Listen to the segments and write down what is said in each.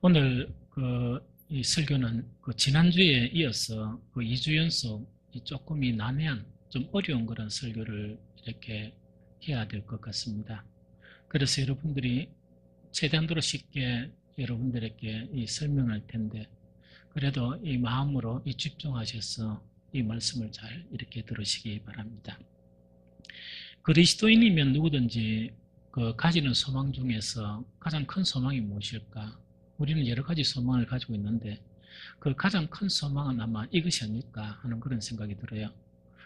오늘 이 설교는 지난주에 이어서 2주 연속 조금이 난해한 좀 어려운 그런 설교를 이렇게 해야 될 것 같습니다. 그래서 여러분들이 최대한도로 쉽게 여러분들에게 설명할 텐데 그래도 이 마음으로 집중하셔서 이 말씀을 잘 이렇게 들으시기 바랍니다. 그리스도인이면 누구든지 가지는 소망 중에서 가장 큰 소망이 무엇일까? 우리는 여러 가지 소망을 가지고 있는데 그 가장 큰 소망은 아마 이것이 아닐까 하는 그런 생각이 들어요.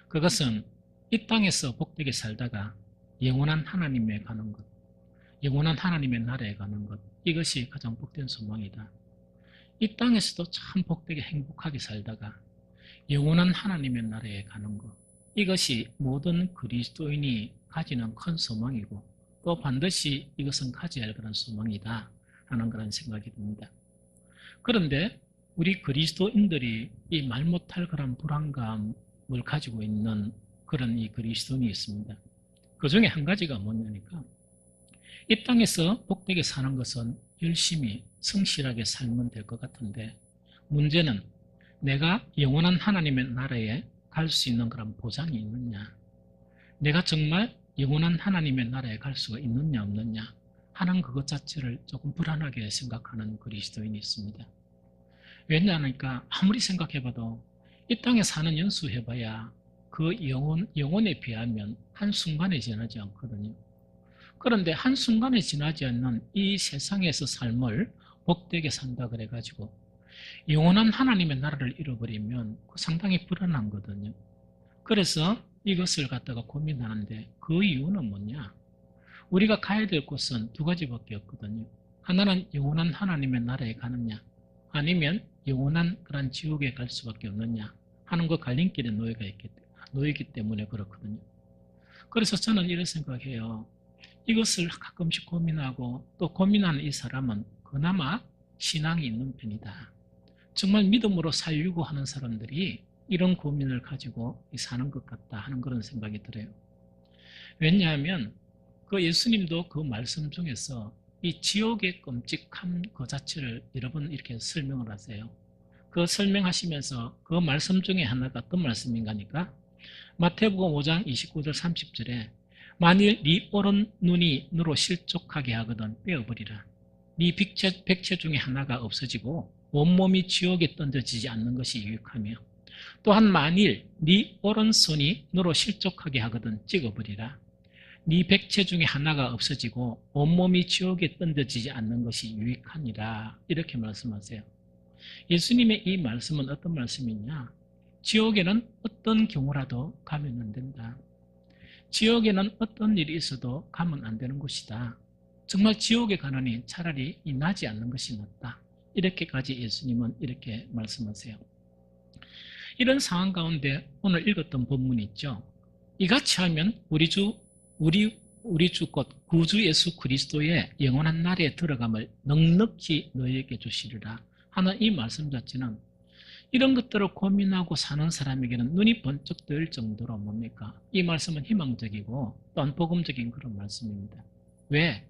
그것은 이 땅에서 복되게 살다가 영원한 하나님에 가는 것, 영원한 하나님의 나라에 가는 것, 이것이 가장 복된 소망이다. 이 땅에서도 참 복되게 행복하게 살다가 영원한 하나님의 나라에 가는 것, 이것이 모든 그리스도인이 가지는 큰 소망이고 또 반드시 이것은 가져야 할 그런 소망이다 하는 그런 생각이 듭니다. 그런데 우리 그리스도인들이 이 말 못할 그런 불안감을 가지고 있는 그런 이 그리스도인이 있습니다. 그 중에 한 가지가 뭐냐니까 이 땅에서 복되게 사는 것은 열심히 성실하게 살면 될 것 같은데 문제는 내가 영원한 하나님의 나라에 갈 수 있는 그런 보장이 있느냐, 내가 정말 영원한 하나님의 나라에 갈 수가 있느냐 없느냐 하는 그것 자체를 조금 불안하게 생각하는 그리스도인이 있습니다. 왜냐하니까 아무리 생각해봐도 이 땅에 사는 연수 해봐야 그 영혼에 비하면 한순간에 지나지 않거든요. 그런데 한순간에 지나지 않는 이 세상에서 삶을 복되게 산다 그래가지고 영원한 하나님의 나라를 잃어버리면 상당히 불안한 거거든요. 그래서 이것을 갖다가 고민하는데 그 이유는 뭐냐? 우리가 가야 될 곳은 두 가지밖에 없거든요. 하나는 영원한 하나님의 나라에 가느냐, 아니면 영원한 그런 지옥에 갈 수밖에 없느냐 하는 그 갈림길에 놓이기 때문에 그렇거든요. 그래서 저는 이런 생각해요. 이것을 가끔씩 고민하고 또 고민하는 이 사람은 그나마 신앙이 있는 편이다. 정말 믿음으로 살려고 하는 사람들이 이런 고민을 가지고 사는 것 같다 하는 그런 생각이 들어요. 왜냐하면 그 예수님도 그 말씀 중에서 이 지옥의 끔찍함 그 자체를 여러 번 이렇게 설명을 하세요. 그 설명하시면서 그 말씀 중에 하나가 어떤 말씀인가 하니까 마태복음 5장 29절 30절에 만일 네 오른 눈이 너로 실족하게 하거든 빼어버리라. 네 백체 중에 하나가 없어지고 온몸이 지옥에 던져지지 않는 것이 유익하며 또한 만일 네 오른손이 너로 실족하게 하거든 찍어버리라. 네 백체 중에 하나가 없어지고 온몸이 지옥에 던져지지 않는 것이 유익하니라. 이렇게 말씀하세요. 예수님의 이 말씀은 어떤 말씀이냐? 지옥에는 어떤 경우라도 가면 안 된다. 지옥에는 어떤 일이 있어도 가면 안 되는 곳이다. 정말 지옥에 가느니 차라리 나지 않는 것이 낫다. 이렇게까지 예수님은 이렇게 말씀하세요. 이런 상황 가운데 오늘 읽었던 본문이 있죠. 이같이 하면 우리 주 곧 구주 예수 그리스도의 영원한 나라에 들어감을 넉넉히 너희에게 주시리라 하는 이 말씀 자체는 이런 것들을 고민하고 사는 사람에게는 눈이 번쩍 뜨일 정도로 뭡니까? 이 말씀은 희망적이고 또 복음적인 그런 말씀입니다. 왜?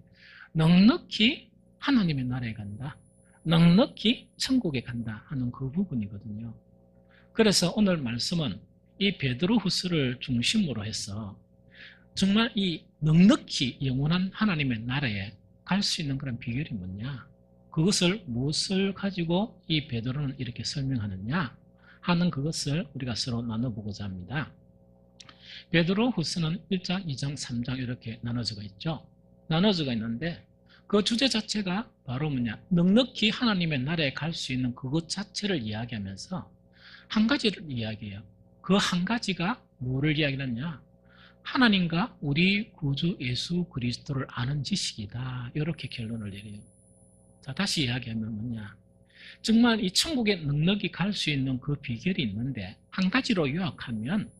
넉넉히 하나님의 나라에 간다. 넉넉히 천국에 간다 하는 그 부분이거든요. 그래서 오늘 말씀은 이 베드로후서를 중심으로 해서 정말 이 넉넉히 영원한 하나님의 나라에 갈 수 있는 그런 비결이 뭐냐? 그것을 무엇을 가지고 이 베드로는 이렇게 설명하느냐 하는 그것을 우리가 서로 나눠보고자 합니다. 베드로후서는 1장, 2장, 3장 이렇게 나눠져가 있죠. 나눠져가 있는데 그 주제 자체가 바로 뭐냐? 넉넉히 하나님의 나라에 갈 수 있는 그것 자체를 이야기하면서 한 가지를 이야기해요. 그 한 가지가 뭐를 이야기하느냐? 하나님과 우리 구주 예수 그리스도를 아는 지식이다. 이렇게 결론을 내려요. 자, 다시 이야기하면 뭐냐? 정말 이 천국에 넉넉히 갈 수 있는 그 비결이 있는데 한 가지로 요약하면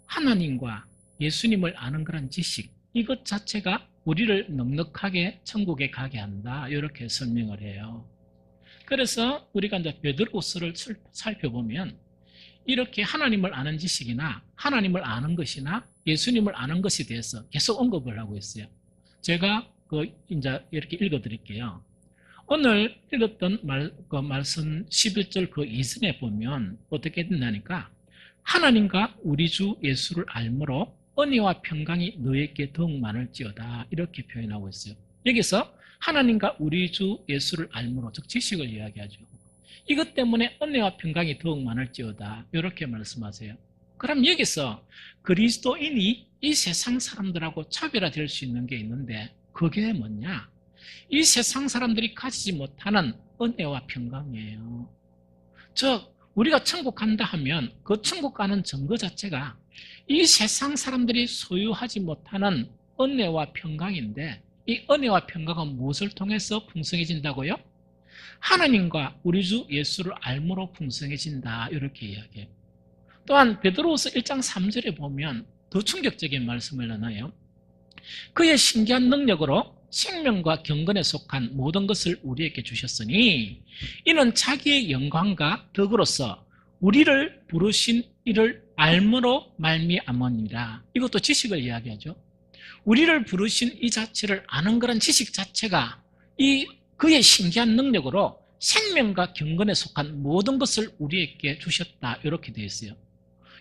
하나님과 예수님을 아는 그런 지식, 이것 자체가 우리를 넉넉하게 천국에 가게 한다. 이렇게 설명을 해요. 그래서 우리가 이제 베드로후서를 살펴보면 이렇게 하나님을 아는 지식이나 하나님을 아는 것이나 예수님을 아는 것에 대해서 계속 언급을 하고 있어요. 제가 이제 이렇게 읽어 드릴게요. 오늘 읽었던 그 말씀 11절 그 이전에 보면 어떻게 된다니까 하나님과 우리 주 예수를 알므로 은혜와 평강이 너에게 더욱 많을지어다 이렇게 표현하고 있어요. 여기서 하나님과 우리 주 예수를 알므로 즉 지식을 이야기하죠. 이것 때문에 은혜와 평강이 더욱 많을지어다 이렇게 말씀하세요. 그럼 여기서 그리스도인이 이 세상 사람들하고 차별화될 수 있는 게 있는데 그게 뭐냐? 이 세상 사람들이 가지지 못하는 은혜와 평강이에요. 즉 우리가 천국 간다 하면 그 천국 가는 증거 자체가 이 세상 사람들이 소유하지 못하는 은혜와 평강인데 이 은혜와 평강은 무엇을 통해서 풍성해진다고요? 하나님과 우리 주 예수를 알므로 풍성해진다 이렇게 이야기해요. 또한 베드로후서 1장 3절에 보면 더 충격적인 말씀을 나눠요. 그의 신기한 능력으로 생명과 경건에 속한 모든 것을 우리에게 주셨으니 이는 자기의 영광과 덕으로서 우리를 부르신 이를 알므로 말미암으니라. 이것도 지식을 이야기하죠. 우리를 부르신 이 자체를 아는 그런 지식 자체가 이 그의 신기한 능력으로 생명과 경건에 속한 모든 것을 우리에게 주셨다 이렇게 되어 있어요.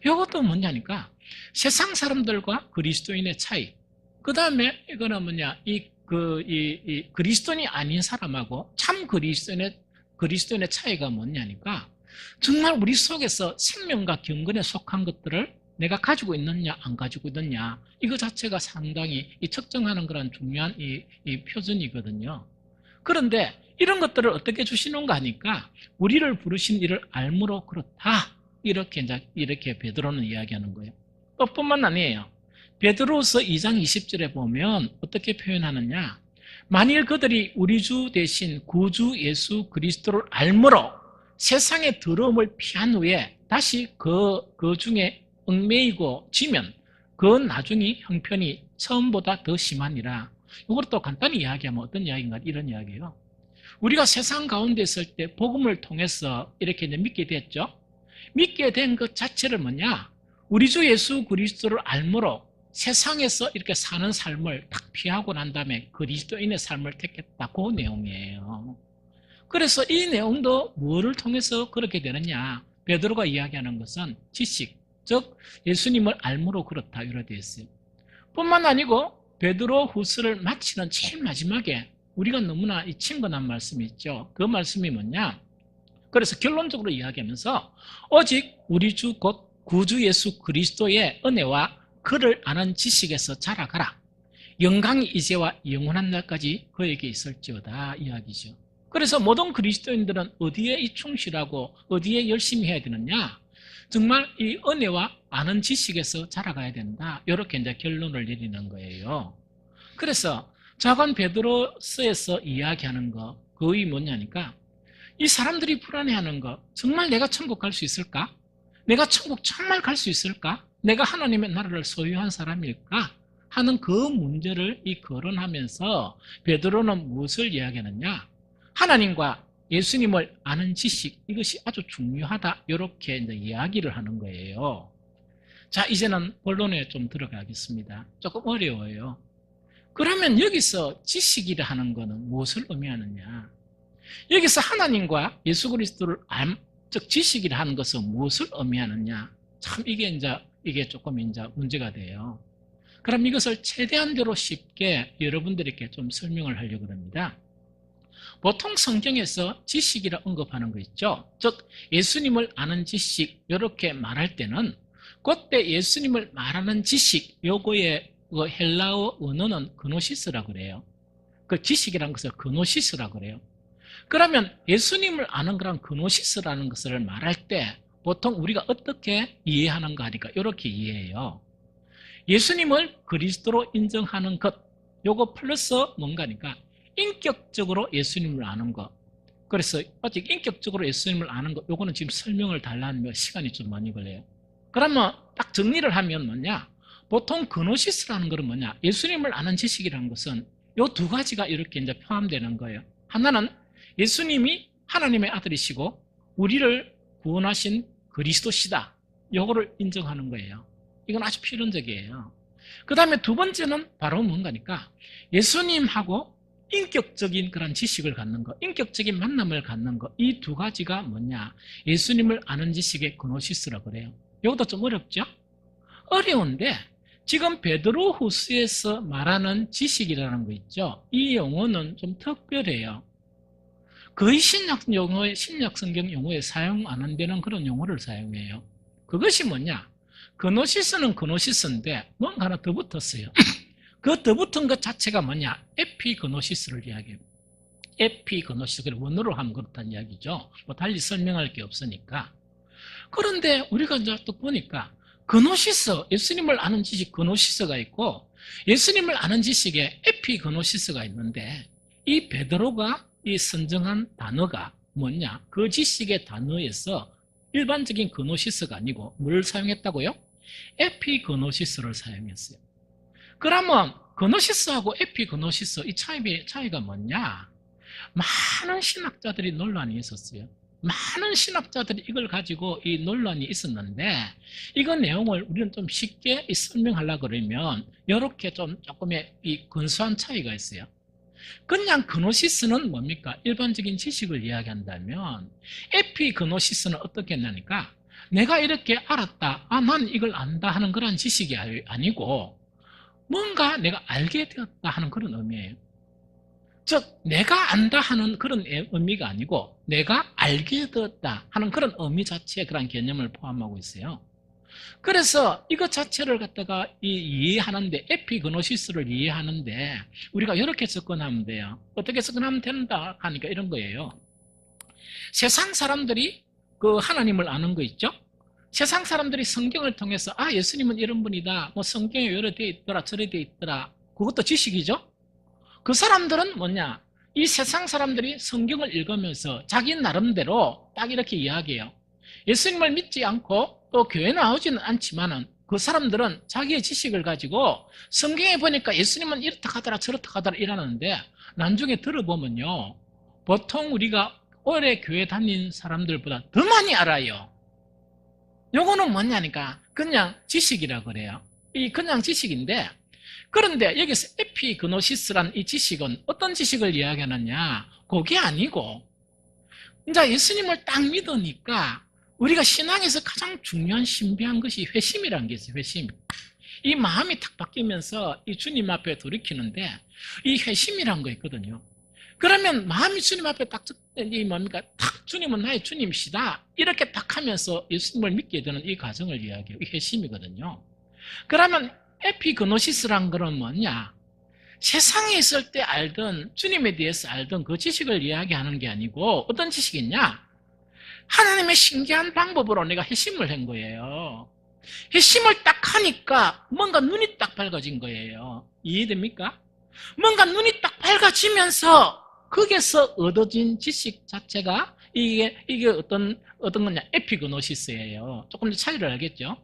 이것도 뭐냐니까 세상 사람들과 그리스도인의 차이. 그 다음에 이거는 뭐냐 이 그리스도인이 아닌 사람하고 참 그리스도인의 차이가 뭐냐니까 정말 우리 속에서 생명과 경건에 속한 것들을 내가 가지고 있느냐 안 가지고 있느냐 이거 자체가 상당히 측정하는 그런 중요한 이 표준이거든요. 그런데 이런 것들을 어떻게 주시는가 하니까 우리를 부르신 이를 알므로 그렇다 이렇게 베드로는 이야기하는 거예요. 뿐만 아니에요. 베드로서 2장 20절에 보면 어떻게 표현하느냐 만일 그들이 우리 주 대신 구주 예수 그리스도를 알므로 세상의 더러움을 피한 후에 다시 그 중에 얽매이고 지면 그 나중에 형편이 처음보다 더 심하니라. 이것도 간단히 이야기하면 어떤 이야기인가 이런 이야기예요. 우리가 세상 가운데 있을 때 복음을 통해서 이렇게 이제 믿게 됐죠. 믿게 된 것 자체를 뭐냐 우리 주 예수 그리스도를 알므로 세상에서 이렇게 사는 삶을 딱 피하고 난 다음에 그리스도인의 삶을 택했다 그 내용이에요. 그래서 이 내용도 뭐를 통해서 그렇게 되느냐 베드로가 이야기하는 것은 지식 즉 예수님을 알므로 그렇다 이렇게 되어 있어요. 뿐만 아니고 베드로 후서를 마치는 제일 마지막에 우리가 너무나 이 친근한 말씀이 있죠. 그 말씀이 뭐냐 그래서 결론적으로 이야기하면서 오직 우리 주 곧 구주 예수 그리스도의 은혜와 그를 아는 지식에서 자라가라. 영광이 이제와 영원한 날까지 그에게 있을지어다 이야기죠. 그래서 모든 그리스도인들은 어디에 충실하고 어디에 열심히 해야 되느냐 정말 이 은혜와 아는 지식에서 자라가야 된다 이렇게 이제 결론을 내리는 거예요. 그래서 자관 베드로서에서 이야기하는 거 그의 뭐냐니까 이 사람들이 불안해하는 거 정말 내가 천국 갈 수 있을까? 내가 천국 정말 갈 수 있을까? 내가 하나님의 나라를 소유한 사람일까? 하는 그 문제를 거론하면서 베드로는 무엇을 이야기하느냐? 하나님과 예수님을 아는 지식 이것이 아주 중요하다 이렇게 이제 이야기를 하는 거예요. 자 이제는 본론에 좀 들어가겠습니다. 조금 어려워요. 그러면 여기서 지식이라 하는 것은 무엇을 의미하느냐? 여기서 하나님과 예수 그리스도를 즉 지식이라 하는 것은 무엇을 의미하느냐? 참 이게 조금 문제가 돼요. 그럼 이것을 최대한대로 쉽게 여러분들에게 좀 설명을 하려고 합니다. 보통 성경에서 지식이라 언급하는 거 있죠. 즉 예수님을 아는 지식 이렇게 말할 때는 그때 예수님을 말하는 지식 요거의 그 헬라어 언어는 그노시스라고 그래요. 그 지식이라는 것을 그노시스라고 그래요. 그러면 예수님을 아는 그런 그노시스라는 것을 말할 때 보통 우리가 어떻게 이해하는가 하니까 이렇게 이해해요. 예수님을 그리스도로 인정하는 것 요거 플러스 뭔가니까 인격적으로 예수님을 아는 것. 그래서 아직 인격적으로 예수님을 아는 것 요거는 지금 설명을 달라는 시간이 좀 많이 걸려요. 그러면 딱 정리를 하면 뭐냐 보통 그노시스라는 것은 뭐냐 예수님을 아는 지식이라는 것은 요 두 가지가 이렇게 이제 포함되는 거예요. 하나는 예수님이 하나님의 아들이시고 우리를 구원하신 그리스도시다. 요거를 인정하는 거예요. 이건 아주 필연적이에요. 그 다음에 두 번째는 바로 뭔가니까 예수님하고 인격적인 그런 지식을 갖는 것, 인격적인 만남을 갖는 것, 이 두 가지가 뭐냐? 예수님을 아는 지식의 그노시스라고 그래요. 이것도 좀 어렵죠? 어려운데 지금 베드로후서에서 말하는 지식이라는 거 있죠? 이 용어는 좀 특별해요. 거의 신약 성경 용어에 사용 안 한다는 그런 용어를 사용해요. 그것이 뭐냐? 그노시스는 그노시스인데 뭔가 하나 더 붙었어요. 그 더 붙은 것 자체가 뭐냐? 에피그노시스를 이야기해요. 에피그노시스, 원어로 하면 그렇다는 이야기죠. 뭐 달리 설명할 게 없으니까. 그런데 우리가 이제 또 보니까 그노시스, 예수님을 아는 지식 그노시스가 있고 예수님을 아는 지식에 에피그노시스가 있는데 이 베드로가 이 선정한 단어가 뭐냐? 그 지식의 단어에서 일반적인 그노시스가 아니고 뭘 사용했다고요? 에피그노시스를 사용했어요. 그러면 그노시스하고 에피그노시스 이 차이가 뭐냐? 많은 신학자들이 논란이 있었어요. 많은 신학자들이 이걸 가지고 이 논란이 있었는데 이 내용을 우리는 좀 쉽게 설명하려고 그러면 이렇게 조금의 이 근소한 차이가 있어요. 그냥 그노시스는 뭡니까? 일반적인 지식을 이야기한다면 에피그노시스는 어떻게 했냐니까 내가 이렇게 알았다, 난 이걸 안다 하는 그런 지식이 아니고 뭔가 내가 알게 되었다 하는 그런 의미예요. 즉 내가 안다 하는 그런 의미가 아니고 내가 알게 되었다 하는 그런 의미 자체의 그런 개념을 포함하고 있어요. 그래서 이것 자체를 갖다가 이해하는데 에피그노시스를 이해하는데 우리가 이렇게 접근하면 돼요. 어떻게 접근하면 된다 하니까 이런 거예요. 세상 사람들이 그 하나님을 아는 거 있죠? 세상 사람들이 성경을 통해서 예수님은 이런 분이다, 뭐 성경에 이래 돼 있더라 저래 돼 있더라, 그것도 지식이죠? 그 사람들은 뭐냐? 이 세상 사람들이 성경을 읽으면서 자기 나름대로 딱 이렇게 이야기해요. 예수님을 믿지 않고 또 교회 나오지는 않지만은 그 사람들은 자기의 지식을 가지고 성경에 보니까 예수님은 이렇다 하더라 저렇다 하더라 이러는데 나중에 들어보면요, 보통 우리가 오래 교회 다닌 사람들보다 더 많이 알아요. 요거는 뭐냐니까 그냥 지식이라고 그래요. 이 그냥 지식인데, 그런데 여기서 에피그노시스란 이 지식은 어떤 지식을 이야기하느냐? 그게 아니고 이제 예수님을 딱 믿으니까 우리가 신앙에서 가장 중요한 신비한 것이 회심이라는 게 있어요. 회심. 이 마음이 탁 바뀌면서 이 주님 앞에 돌이키는데 이 회심이라는 거 있거든요. 그러면 마음이 주님 앞에 딱 뭡니까? 탁 주님은 나의 주님이시다 이렇게 딱 하면서 예수님을 믿게 되는 이 과정을 이야기해요. 이 회심이거든요. 그러면 에피그노시스란 건 뭐냐? 세상에 있을 때 알던 주님에 대해서 알던 그 지식을 이야기하는 게 아니고 어떤 지식이냐? 하나님의 신기한 방법으로 내가 회심을 한 거예요. 회심을 딱 하니까 뭔가 눈이 딱 밝아진 거예요. 이해됩니까? 뭔가 눈이 딱 밝아지면서 거기에서 얻어진 지식 자체가 이게 어떤 거냐? 에피그노시스예요. 조금 더 차이를 알겠죠?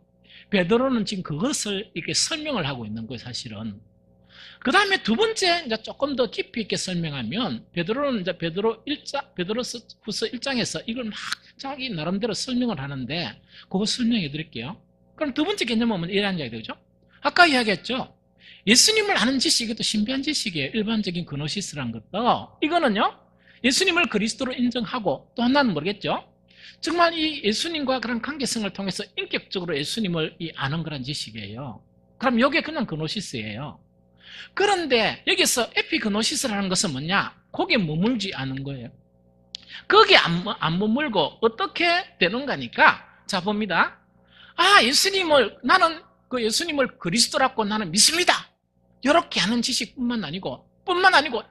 베드로는 지금 그것을 이렇게 설명을 하고 있는 거예요, 사실은. 그 다음에 두 번째, 이제 조금 더 깊이 있게 설명하면, 베드로는 이제 베드로후서 1장에서 이걸 막 자기 나름대로 설명을 하는데, 그거 설명해 드릴게요. 그럼 두 번째 개념은 이런 이야기 되죠? 아까 이야기했죠? 예수님을 아는 지식, 이것도 신비한 지식이에요. 일반적인 그노시스란 것도. 이거는요, 예수님을 그리스도로 인정하고, 또 하나는 모르겠죠? 정말 이 예수님과 그런 관계성을 통해서 인격적으로 예수님을 아는 그런 지식이에요. 그럼 이게 그냥 그노시스예요. 그런데 여기서 에피그노시스라는 것은 뭐냐? 거기에 머물지 않은 거예요. 거기에 안 머물고 어떻게 되는 거니까? 자, 봅니다. 나는 그 예수님을 그리스도라고 나는 믿습니다. 이렇게 하는 지식뿐만 아니고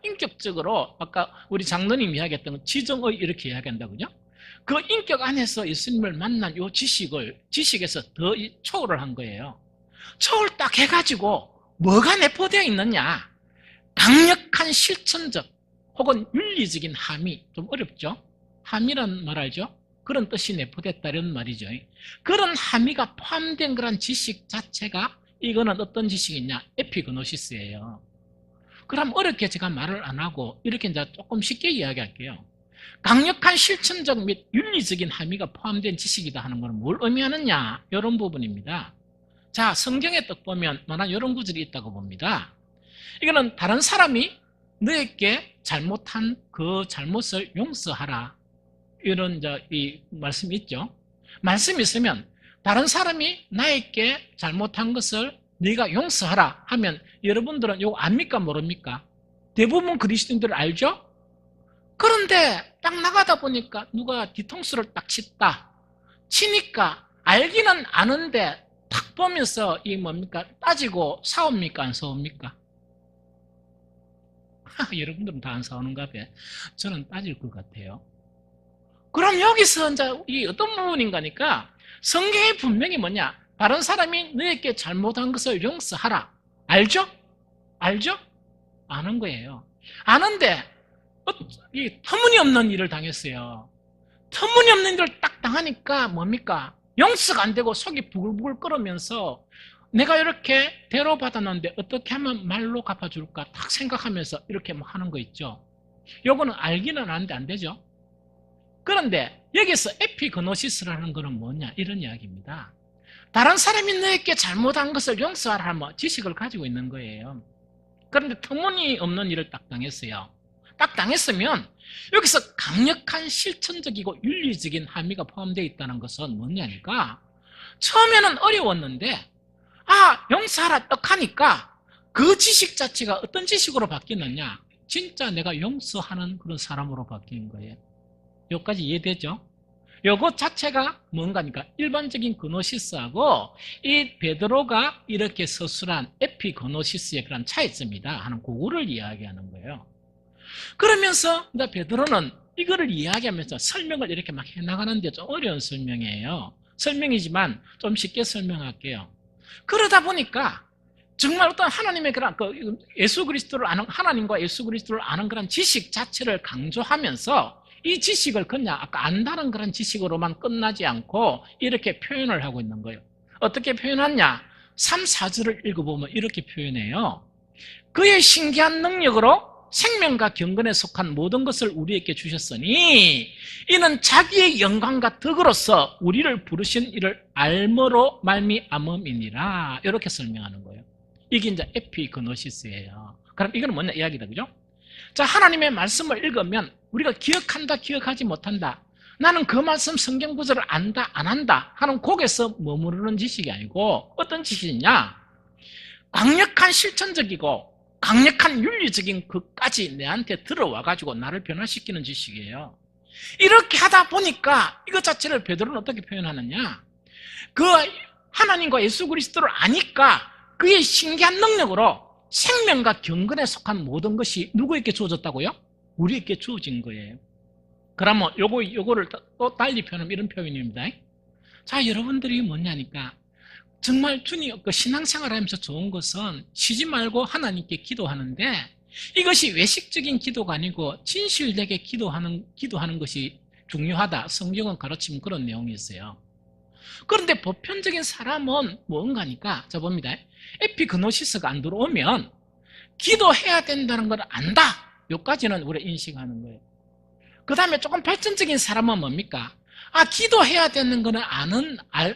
인격적으로 아까 우리 장로님 이야기했던 지정의 이렇게 이야기한다고요. 그 인격 안에서 예수님을 만난 이 지식에서 더 초월을 한 거예요. 초월 딱 해가지고 뭐가 내포되어 있느냐? 강력한 실천적 혹은 윤리적인 함의, 좀 어렵죠? 함이란 말 알죠? 그런 뜻이 내포됐다는 말이죠. 그런 함의가 포함된 그런 지식 자체가 이거는 어떤 지식이냐? 에피그노시스예요. 그럼 어렵게 제가 말을 안 하고 이렇게 이제 조금 쉽게 이야기할게요. 강력한 실천적 및 윤리적인 함의가 포함된 지식이다 하는 것은 뭘 의미하느냐? 이런 부분입니다. 자, 성경에 딱 보면 만한 이런 구절이 있다고 봅니다. 이거는 다른 사람이 너에게 잘못한 그 잘못을 용서하라. 이런 이제 이 말씀이 있죠. 말씀이 있으면 다른 사람이 나에게 잘못한 것을 네가 용서하라 하면 여러분들은 이거 압니까 모릅니까? 대부분 그리스도인들 알죠? 그런데 딱 나가다 보니까 누가 뒤통수를 딱 치니까 알기는 아는데 탁 보면서 이 뭡니까? 따지고 싸웁니까 안 싸웁니까? 여러분들은 다 안 싸우는가 봐. 저는 따질 것 같아요. 그럼 여기서 이제 이 어떤 부분인가니까 성경에 분명히 뭐냐? 다른 사람이 너에게 잘못한 것을 용서하라. 알죠? 알죠? 아는 거예요. 아는데 이 터무니없는 일을 당했어요. 터무니없는 일을 딱 당하니까 뭡니까? 용서가 안 되고 속이 부글부글 끓으면서 내가 이렇게 대로받았는데 어떻게 하면 말로 갚아줄까 딱 생각하면서 이렇게 뭐 하는 거 있죠. 요거는 알기는 아는데 안 되죠. 그런데 여기서 에피그노시스라는 거는 뭐냐 이런 이야기입니다. 다른 사람이 너에게 잘못한 것을 용서하라 뭐 지식을 가지고 있는 거예요. 그런데 터무니없는 일을 딱 당했어요. 딱 당했으면 여기서 강력한 실천적이고 윤리적인 함의가 포함되어 있다는 것은 뭐냐니까 처음에는 어려웠는데 용서하라 딱 하니까 그 지식 자체가 어떤 지식으로 바뀌느냐 진짜 내가 용서하는 그런 사람으로 바뀐 거예요. 여기까지 이해되죠? 요것 자체가 뭔가니까 일반적인 그노시스하고 이 베드로가 이렇게 서술한 에피그노시스의 그런 차이점이다 하는 그거를 이야기하는 거예요. 그러면서 베드로는 이거를 이야기하면서 설명을 이렇게 막 해나가는데 좀 어려운 설명이에요. 설명이지만 좀 쉽게 설명할게요. 그러다 보니까 정말 어떤 하나님의 그런 예수 그리스도를 아는 하나님과 예수 그리스도를 아는 그런 지식 자체를 강조하면서 이 지식을 그냥 아까 안다는 그런 지식으로만 끝나지 않고 이렇게 표현을 하고 있는 거예요. 어떻게 표현하냐? 3, 4절을 읽어보면 이렇게 표현해요. 그의 신기한 능력으로 생명과 경건에 속한 모든 것을 우리에게 주셨으니 이는 자기의 영광과 덕으로서 우리를 부르신 이를 알므로 말미암음이니라. 이렇게 설명하는 거예요. 이게 이제 에피그노시스예요. 그럼 이거는 뭐냐 이야기다, 그죠? 자, 하나님의 말씀을 읽으면 우리가 기억한다, 기억하지 못한다. 나는 그 말씀 성경 구절을 안다, 안 한다 하는 곡에서 머무르는 지식이 아니고 어떤 지식이냐? 강력한 실천적이고 강력한 윤리적인 것까지 내한테 들어와가지고 나를 변화시키는 지식이에요. 이렇게 하다 보니까 이것 자체를 베드로는 어떻게 표현하느냐? 그 하나님과 예수 그리스도를 아니까 그의 신기한 능력으로 생명과 경건에 속한 모든 것이 누구에게 주어졌다고요? 우리에게 주어진 거예요. 그러면 요거를 또 달리 표현하면 이런 표현입니다. 자, 여러분들이 뭐냐니까 정말 주님 신앙생활 하면서 좋은 것은 쉬지 말고 하나님께 기도하는데 이것이 외식적인 기도가 아니고 진실되게 기도하는 것이 중요하다. 성경은 가르치면 그런 내용이 있어요. 그런데 보편적인 사람은 뭔가니까 자 봅니다. 에피그노시스가 안 들어오면 기도해야 된다는 걸 안다. 여기까지는 우리가 인식하는 거예요. 그 다음에 조금 발전적인 사람은 뭡니까? 기도해야 되는 거는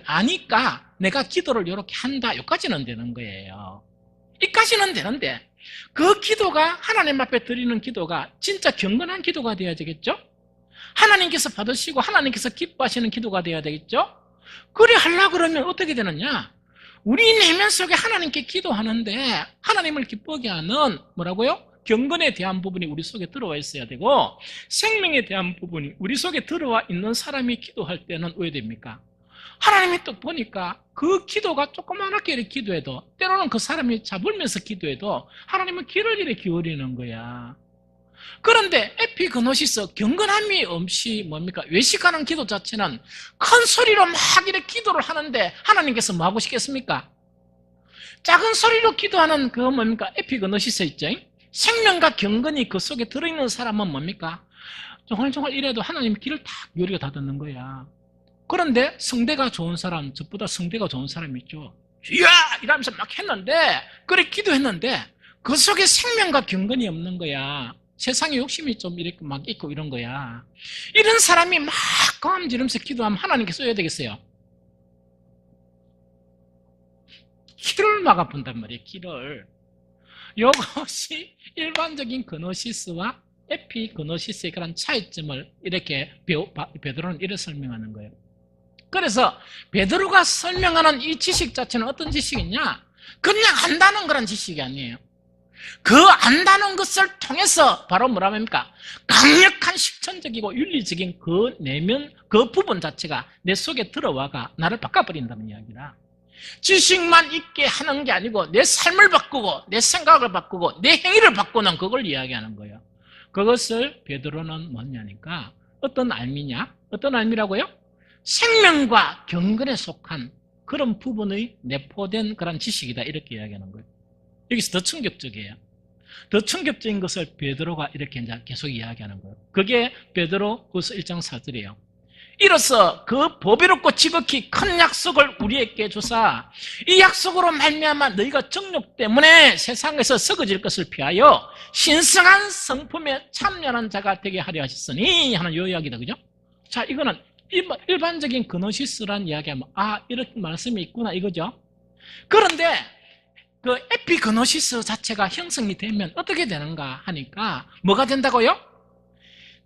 아니까 내가 기도를 이렇게 한다. 여기까지는 되는 거예요. 이까지는 되는데 그 기도가 하나님 앞에 드리는 기도가 진짜 경건한 기도가 되어야 되겠죠? 하나님께서 받으시고 하나님께서 기뻐하시는 기도가 되어야 되겠죠? 그래 하려고 그러면 어떻게 되느냐? 우리 내면 속에 하나님께 기도하는데 하나님을 기쁘게 하는 뭐라고요? 경건에 대한 부분이 우리 속에 들어와 있어야 되고 생명에 대한 부분이 우리 속에 들어와 있는 사람이 기도할 때는 왜 됩니까? 하나님이 또 보니까 그 기도가 조그맣게 이렇게 기도해도 때로는 그 사람이 잡으면서 기도해도 하나님은 귀를 이렇게 기울이는 거야. 그런데 에피그노시스 경건함이 없이 뭡니까? 외식하는 기도 자체는 큰 소리로 막 이렇게 기도를 하는데 하나님께서 뭐 하고 싶겠습니까? 작은 소리로 기도하는 그 뭡니까? 에피그노시스 있죠? 생명과 경건이 그 속에 들어있는 사람은 뭡니까? 종알종알 이래도 하나님 귀를 탁 요리가 다 듣는 거야. 그런데 성대가 좋은 사람, 저보다 성대가 좋은 사람이 있죠. 이야! 이러면서 막 했는데, 그래 기도했는데 그 속에 생명과 경건이 없는 거야. 세상에 욕심이 좀 이렇게 막 있고 이런 거야. 이런 사람이 막 고함 지르면서 기도하면 하나님께 써야 되겠어요? 귀를 막아본단 말이에요, 귀를. 이것이 일반적인 그노시스와 에피그노시스의 그런 차이점을 이렇게 베드로는 이렇게 설명하는 거예요. 그래서 베드로가 설명하는 이 지식 자체는 어떤 지식이냐? 그냥 안다는 그런 지식이 아니에요. 그 안다는 것을 통해서 바로 뭐라고 합니까? 강력한 실천적이고 윤리적인 그 내면, 그 부분 자체가 내 속에 들어와가 나를 바꿔버린다는 이야기라. 지식만 있게 하는 게 아니고 내 삶을 바꾸고 내 생각을 바꾸고 내 행위를 바꾸는 그걸 이야기하는 거예요. 그것을 베드로는 뭐냐니까 어떤 알미냐? 어떤 알미라고요? 생명과 경건에 속한 그런 부분의 내포된 그런 지식이다 이렇게 이야기하는 거예요. 여기서 더 충격적이에요. 더 충격적인 것을 베드로가 이렇게 이제 계속 이야기하는 거예요. 그게 베드로 후서 1장 4절이에요. 이로써 그 보배롭고 지극히 큰 약속을 우리에게 주사 이 약속으로 말미암아 너희가 정욕 때문에 세상에서 썩어질 것을 피하여 신성한 성품에 참여하는 자가 되게 하려 하셨으니 하는 요 이야기다. 그죠? 자, 이거는 일반적인 그노시스란 이야기하면 이렇게 말씀이 있구나 이거죠. 그런데 그 에피그노시스 자체가 형성이 되면 어떻게 되는가 하니까 뭐가 된다고요?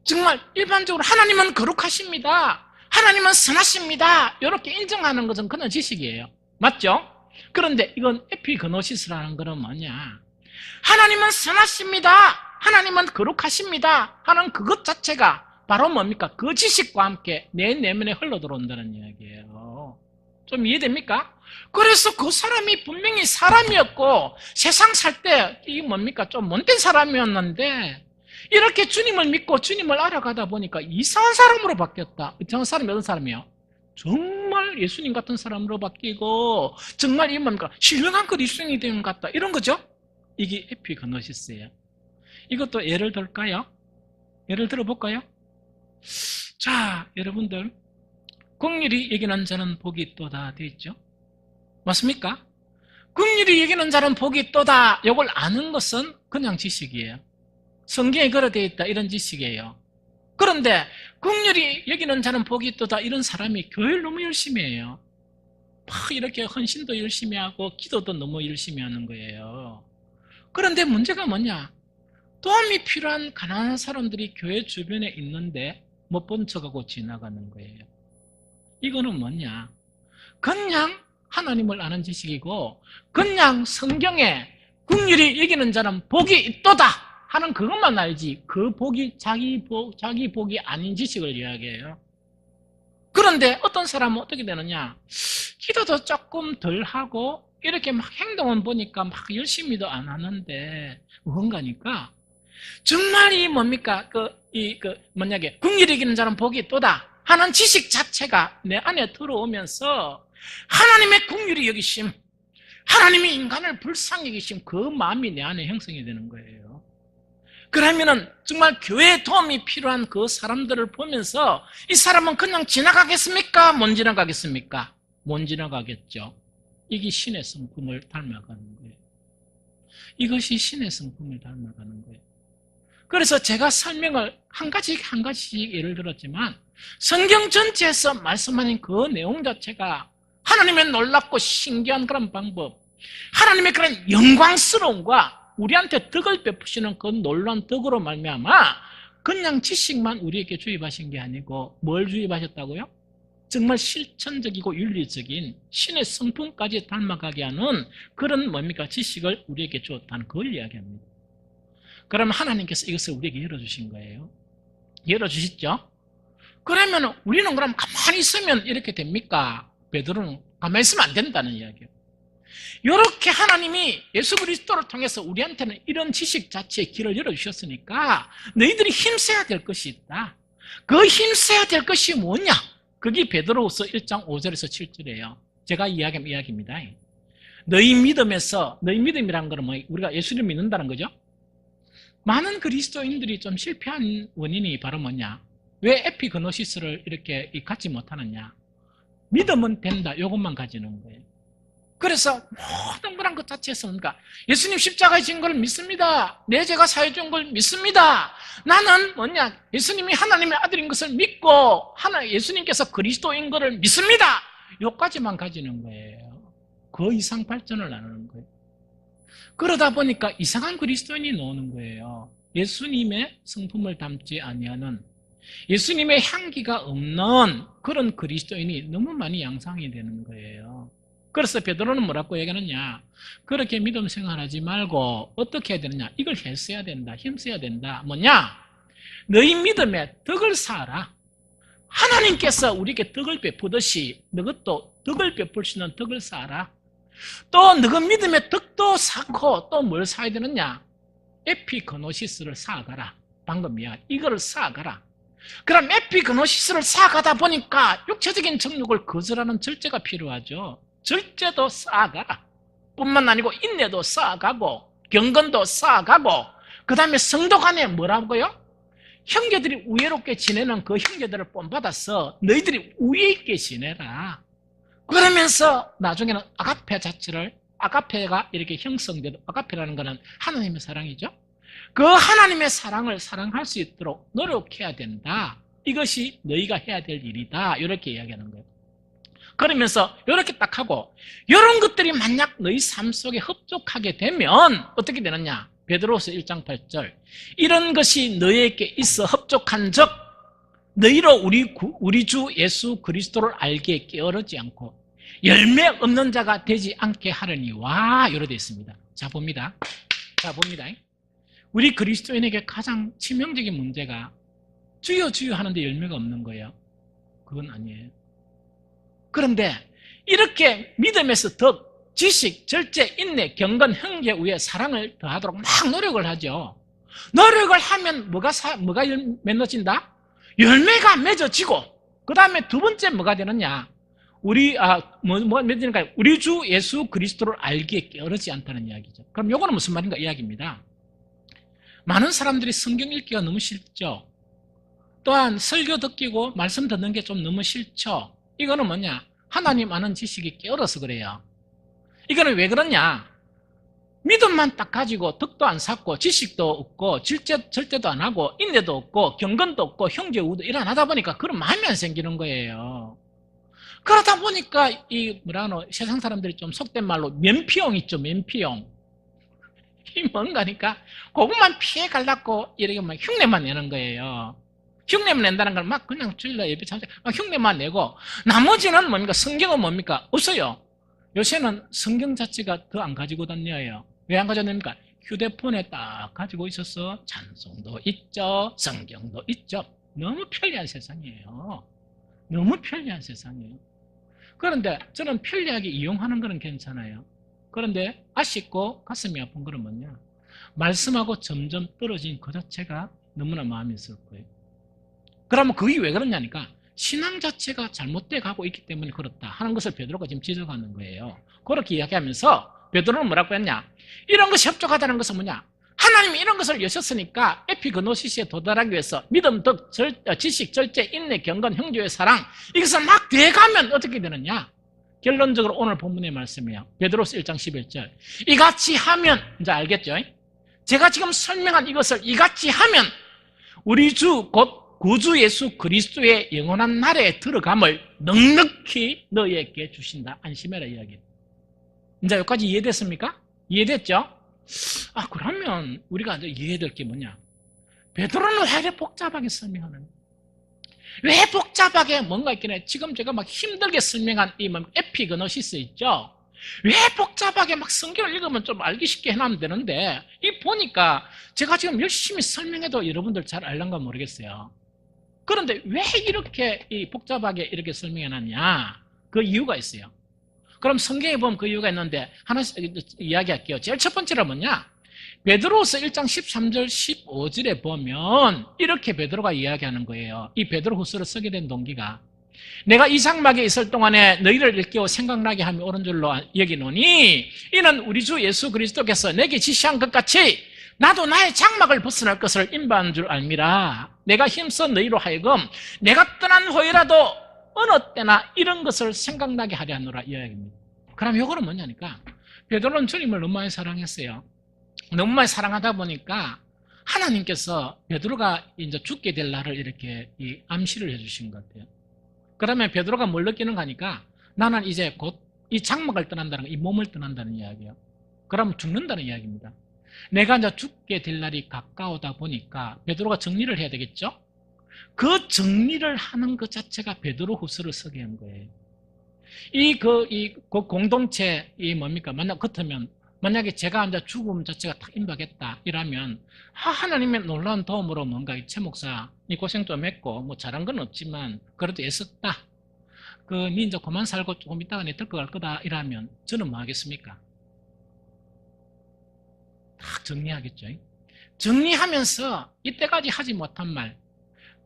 정말 일반적으로 하나님은 거룩하십니다. 하나님은 선하십니다. 이렇게 인정하는 것은 그런 지식이에요. 맞죠? 그런데 이건 에피그노시스라는 것은 뭐냐? 하나님은 선하십니다. 하나님은 거룩하십니다. 하는 그것 자체가 바로 뭡니까? 그 지식과 함께 내 내면에 흘러들어온다는 이야기예요. 좀 이해됩니까? 그래서 그 사람이 분명히 사람이었고 세상 살 때 이게 뭡니까? 좀 못된 사람이었는데 이렇게 주님을 믿고 주님을 알아가다 보니까 이상한 사람으로 바뀌었다. 이상한 사람이 어떤 사람이에요? 정말 예수님 같은 사람으로 바뀌고 정말 이 뭡니까? 신령한 그리스도인이 되는 것 같다. 이런 거죠? 이게 에피그노시스예요. 이것도 예를 들까요? 예를 들어볼까요? 자, 여러분들 긍휼히 여기는 자는 복이 있도다 되어 있죠? 맞습니까? 긍휼히 여기는 자는 복이 있도다. 이걸 아는 것은 그냥 지식이에요. 성경에 걸어 되어 있다 이런 지식이에요. 그런데 긍휼히 여기는 자는 복이 있도다 이런 사람이 교회를 너무 열심히 해요. 막 이렇게 헌신도 열심히 하고 기도도 너무 열심히 하는 거예요. 그런데 문제가 뭐냐? 도움이 필요한 가난한 사람들이 교회 주변에 있는데 못 본 척하고 지나가는 거예요. 이거는 뭐냐? 그냥 하나님을 아는 지식이고 그냥 성경에 긍휼히 여기는 자는 복이 있도다 하는 그것만 알지 그 복이 자기 복이 아닌 지식을 이야기해요. 그런데 어떤 사람은 어떻게 되느냐? 기도도 조금 덜 하고 이렇게 막 행동은 보니까 막 열심히도 안 하는데 뭔가니까 정말 이 뭡니까? 뭐냐게 긍휼히 여기는 자는 복이 있도다 하는 지식 자체가 내 안에 들어오면서 하나님의 긍휼히 여기심, 하나님이 인간을 불쌍히 여기심 그 마음이 내 안에 형성이 되는 거예요. 그러면은 정말 교회에 도움이 필요한 그 사람들을 보면서 이 사람은 그냥 지나가겠습니까? 못 지나가겠습니까? 못 지나가겠죠. 이게 신의 성품을 닮아가는 거예요. 이것이 신의 성품을 닮아가는 거예요. 그래서 제가 설명을 한 가지씩 예를 들었지만 성경 전체에서 말씀하는 그 내용 자체가 하나님의 놀랍고 신기한 그런 방법, 하나님의 그런 영광스러움과 우리한테 덕을 베푸시는 그 놀라운 덕으로 말미암아 그냥 지식만 우리에게 주입하신 게 아니고 뭘 주입하셨다고요? 정말 실천적이고 윤리적인 신의 성품까지 닮아가게 하는 그런 뭡니까? 지식을 우리에게 주었다는 걸 이야기합니다. 그러면 하나님께서 이것을 우리에게 열어주신 거예요. 열어주셨죠? 그러면 우리는 그럼 가만히 있으면 이렇게 됩니까? 베드로는 가만히 있으면 안 된다는 이야기예요. 이렇게 하나님이 예수 그리스도를 통해서 우리한테는 이런 지식 자체의 길을 열어주셨으니까 너희들이 힘써야 될 것이 있다. 그 힘써야 될 것이 뭐냐? 그게 베드로후서 1장 5절에서 7절이에요. 제가 이야기한 이야기입니다. 너희 믿음이라는 것은 뭐 우리가 예수를 믿는다는 거죠. 많은 그리스도인들이 좀 실패한 원인이 바로 뭐냐? 왜 에피그노시스를 이렇게 갖지 못하느냐? 믿음은 된다. 이것만 가지는 거예요. 그래서 모든 그런 것 자체에서 뭔가 예수님 십자가에 진 걸 믿습니다. 내 죄가 사해 준 걸 믿습니다. 나는 뭐냐? 예수님이 하나님의 아들인 것을 믿고 예수님께서 그리스도인 것을 믿습니다. 요까지만 가지는 거예요. 그 이상 발전을 안 하는 거예요. 그러다 보니까 이상한 그리스도인이 나오는 거예요. 예수님의 성품을 담지 아니하는, 예수님의 향기가 없는 그런 그리스도인이 너무 많이 양상이 되는 거예요. 그래서 베드로는 뭐라고 얘기하느냐? 그렇게 믿음 생활하지 말고 어떻게 해야 되느냐? 이걸 했어야 된다. 힘써야 된다. 뭐냐? 너희 믿음에 덕을 쌓아라. 하나님께서 우리에게 덕을 베푸듯이 너것도 덕을 베풀 수 있는 덕을 쌓아라. 또 너희 믿음에 덕도 쌓고 또 뭘 쌓아야 되느냐? 에피그노시스를 쌓아가라. 방금 이거를 쌓아가라. 그럼 에피그노시스를 쌓아가다 보니까 육체적인 정욕을 거절하는 절제가 필요하죠. 절제도 쌓아가라. 뿐만 아니고 인내도 쌓아가고 경건도 쌓아가고, 그 다음에 성도 간에 뭐라고요? 형제들이 우애롭게 지내는 그 형제들을 본받아서 너희들이 우애 있게 지내라. 그러면서 나중에는 아가페 자체를, 아가페가 이렇게 형성돼도, 아가페라는 것은 하나님의 사랑이죠. 그 하나님의 사랑을 사랑할 수 있도록 노력해야 된다. 이것이 너희가 해야 될 일이다. 이렇게 이야기하는 거예요. 그러면서 이렇게 딱 하고, 이런 것들이 만약 너희 삶 속에 흡족하게 되면 어떻게 되느냐? 베드로서 1장 8절, 이런 것이 너희에게 있어 흡족한 적 너희로 우리 주 예수 그리스도를 알게 게으르지 않고 열매 없는 자가 되지 않게 하려니와, 이렇게 되어 있습니다. 자 봅니다. 우리 그리스도인에게 가장 치명적인 문제가 주여 주여 하는데 열매가 없는 거예요. 그건 아니에요. 그런데 이렇게 믿음에서 덕, 지식, 절제, 인내, 경건, 형제, 우애, 사랑을 더하도록 막 노력을 하죠. 노력을 하면 뭐가 맺어진다? 열매가 맺어지고, 그 다음에 두 번째 뭐가 되느냐? 맺으니까 우리 주 예수 그리스도를 알기에 게으르지 않다는 이야기죠. 그럼 요거는 무슨 말인가 이야기입니다. 많은 사람들이 성경 읽기가 너무 싫죠. 또한 설교 듣기고 말씀 듣는 게 좀 너무 싫죠. 이거는 뭐냐? 하나님 아는 지식이 게을러서 그래요. 이거는 왜 그러냐? 믿음만 딱 가지고 덕도 안 쌓고 지식도 없고 절제도 안 하고 인내도 없고 경건도 없고 형제 우도 일어나다 보니까 그런 마음이 안 생기는 거예요. 그러다 보니까 세상 사람들이 좀 속된 말로 면피용 있죠. 면피용. 이 뭔가니까 그것만 피해 가려고 이렇게 막 흉내만 내는 거예요. 흉내만 낸다는 건 막 그냥 주일날 예배 참석 흉내만 내고, 나머지는 뭡니까? 성경은 뭡니까? 없어요. 요새는 성경 자체가 더 안 가지고 다녀요. 왜 안 가지고 다닙니까? 휴대폰에 딱 가지고 있어서 찬송도 있죠, 성경도 있죠. 너무 편리한 세상이에요. 너무 편리한 세상이에요. 그런데 저는 편리하게 이용하는 거는 괜찮아요. 그런데 아쉽고 가슴이 아픈 거는 뭐냐? 말씀하고 점점 떨어진 그 자체가 너무나 마음이 슬퍼요. 그러면 그게 왜 그러냐니까 신앙 자체가 잘못돼 가고 있기 때문에 그렇다 하는 것을 베드로가 지금 지적하는 거예요. 그렇게 이야기하면서 베드로는 뭐라고 했냐? 이런 것이 협족하다는 것은 뭐냐? 하나님이 이런 것을 여셨으니까 에피그노시스에 도달하기 위해서 믿음, 덕, 지식, 절제, 인내, 경건, 형제의 사랑, 이것을 막 돼가면 어떻게 되느냐? 결론적으로 오늘 본문의 말씀이에요. 베드로서 1장 11절. 이같이 하면, 이제 알겠죠? 제가 지금 설명한 이것을 이같이 하면 우리 주 곧 구주 예수 그리스도의 영원한 나라에 들어감을 넉넉히 너희에게 주신다. 안심해라 이야기. 이제 여기까지 이해됐습니까? 이해됐죠? 그러면 우리가 이제 이해해야 될 게 뭐냐? 베드로는 왜 이렇게 복잡하게 설명하는 거야? 왜 복잡하게 뭔가 있긴 지금 제가 막 힘들게 설명한 이 에피그노시스 있죠? 왜 복잡하게 막 성경을 읽으면 좀 알기 쉽게 해놓으면 되는데, 이 보니까 제가 지금 열심히 설명해도 여러분들 잘 알란가 모르겠어요. 그런데 왜 이렇게 복잡하게 이렇게 설명해놨냐? 그 이유가 있어요. 그럼 성경에 보면 그 이유가 있는데 하나씩 이야기할게요. 제일 첫 번째로 뭐냐? 베드로서 1장 13절 15절에 보면 이렇게 베드로가 이야기하는 거예요. 이 베드로 후서를 쓰게 된 동기가, 내가 이 장막에 있을 동안에 너희를 일깨워 생각나게 하며 옳은 줄로 여기노니 이는 우리 주 예수 그리스도께서 내게 지시한 것 같이 나도 나의 장막을 벗어날 것을 인바한 줄 알미라. 내가 힘써 너희로 하여금 내가 떠난 후에라도 어느 때나 이런 것을 생각나게 하려 하노라 이 이야기입니다. 그럼 이거는 뭐냐니까, 베드로는 주님을 너무 많이 사랑했어요. 너무 많이 사랑하다 보니까 하나님께서 베드로가 이제 죽게 될 날을 이렇게 암시를 해주신 것 같아요. 그러면 베드로가 뭘 느끼는 거니까, 나는 이제 곧 이 장막을 떠난다는 거, 이 몸을 떠난다는 이야기예요. 그러면 죽는다는 이야기입니다. 내가 이제 죽게 될 날이 가까우다 보니까 베드로가 정리를 해야 되겠죠? 그 정리를 하는 것 자체가 베드로후서를 쓰게 한 거예요. 그 공동체, 뭡니까? 만약에 제가 이제 죽음 자체가 탁 임박했다, 이라면, 하나님의 놀라운 도움으로 뭔가 최 목사, 이 고생 좀 했고, 뭐 잘한 건 없지만, 그래도 애썼다. 니 이제 그만 살고 조금 있다가 내 들고 갈 거다, 이라면, 저는 뭐 하겠습니까? 딱 정리하겠죠. 정리하면서 이때까지 하지 못한 말,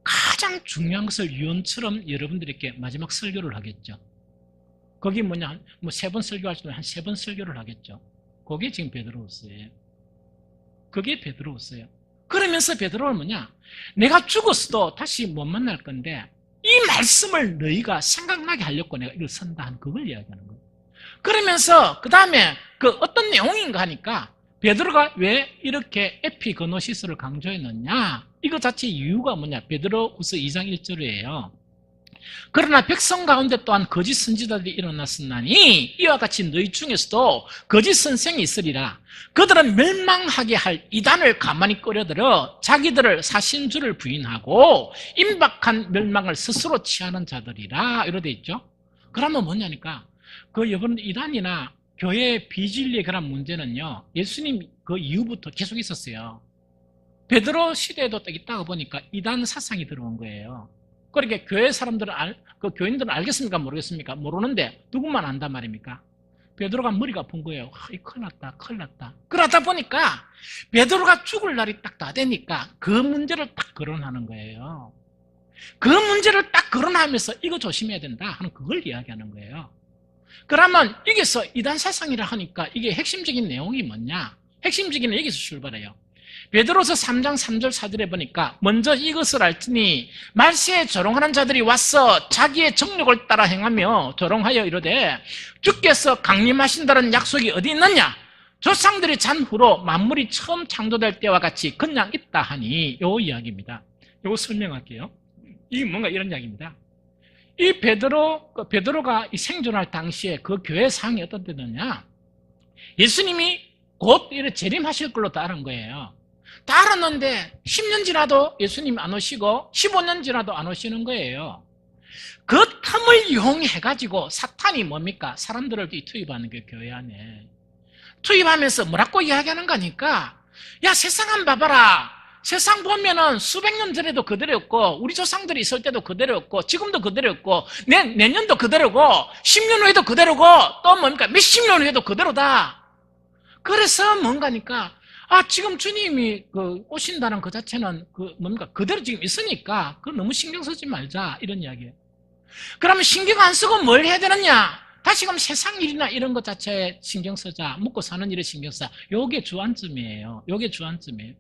가장 중요한 것을 유언처럼 여러분들에게 마지막 설교를 하겠죠. 거기 뭐냐, 뭐 3번 설교할 수도 한 3번 설교를 하겠죠. 그게 지금 베드로후서예요. 그게 베드로후서예요. 그러면서 베드로는 뭐냐, 내가 죽었어도 다시 못 만날 건데 이 말씀을 너희가 생각나게 하려고 내가 이걸 쓴다 하는 그걸 이야기하는 거예요. 그러면서 그 다음에 그 어떤 내용인가 하니까 베드로가 왜 이렇게 에피그노시스를 강조했느냐, 이거 자체 이유가 뭐냐, 베드로후서 2장 1절이에요. 그러나 백성 가운데 또한 거짓 선지자들이 일어났으나니 이와 같이 너희 중에서도 거짓 선생이 있으리라. 그들은 멸망하게 할 이단을 가만히 끌어들여 자기들을 사신주를 부인하고 임박한 멸망을 스스로 취하는 자들이라, 이렇게 돼 있죠. 그러면 뭐냐니까, 여러분 이단이나 교회 비진리의 그런 문제는요, 예수님 그 이후부터 계속 있었어요. 베드로 시대에도 딱 있다가 보니까 이단 사상이 들어온 거예요. 그렇게 교회 사람들은 교인들은 알겠습니까? 모르겠습니까? 모르는데 누구만 안단 말입니까? 베드로가 머리가 아픈 거예요. 큰일 났다, 큰일 났다. 그러다 보니까 베드로가 죽을 날이 딱 다 되니까 그 문제를 딱 거론하는 거예요. 그 문제를 딱 거론하면서 이거 조심해야 된다 하는 그걸 이야기하는 거예요. 그러면 여기서 이단 사상이라 하니까 이게 핵심적인 내용이 뭐냐? 핵심적인 내용이 여기서 출발해요. 베드로서 3장 3절 4절에 보니까 먼저 이것을 알지니 말세에 조롱하는 자들이 와서 자기의 정욕을 따라 행하며 조롱하여 이르되 주께서 강림하신다는 약속이 어디 있느냐? 조상들이 잔 후로 만물이 처음 창조될 때와 같이 그냥 있다 하니, 요 이야기입니다. 요거 설명할게요. 이게 뭔가 이런 이야기입니다. 이 베드로가 생존할 당시에 그 교회 상황이 어떤 때였냐? 예수님이 곧 이렇게 재림하실 걸로 다 아는 거예요. 다 알았는데 10년 지나도 예수님 안 오시고 15년 지나도 안 오시는 거예요. 그 틈을 이용해가지고 사탄이 뭡니까? 사람들을 투입하는 게 교회 안에. 투입하면서 뭐라고 이야기하는 거니까, 야, 세상 한번 봐봐라. 세상 보면은 수백 년 전에도 그대로였고, 우리 조상들이 있을 때도 그대로였고, 지금도 그대로였고, 내년도 그대로고, 10년 후에도 그대로고, 또 뭡니까? 몇십 년 후에도 그대로다. 그래서 뭔가니까, 지금 주님이 오신다는 그 자체는 그대로 지금 있으니까 그 너무 신경 쓰지 말자, 이런 이야기예요. 그러면 신경 안 쓰고 뭘 해야 되느냐? 다시금 세상 일이나 이런 것 자체에 신경 쓰자, 먹고 사는 일에 신경 쓰자. 요게 주안점이에요. 요게 주안점이에요.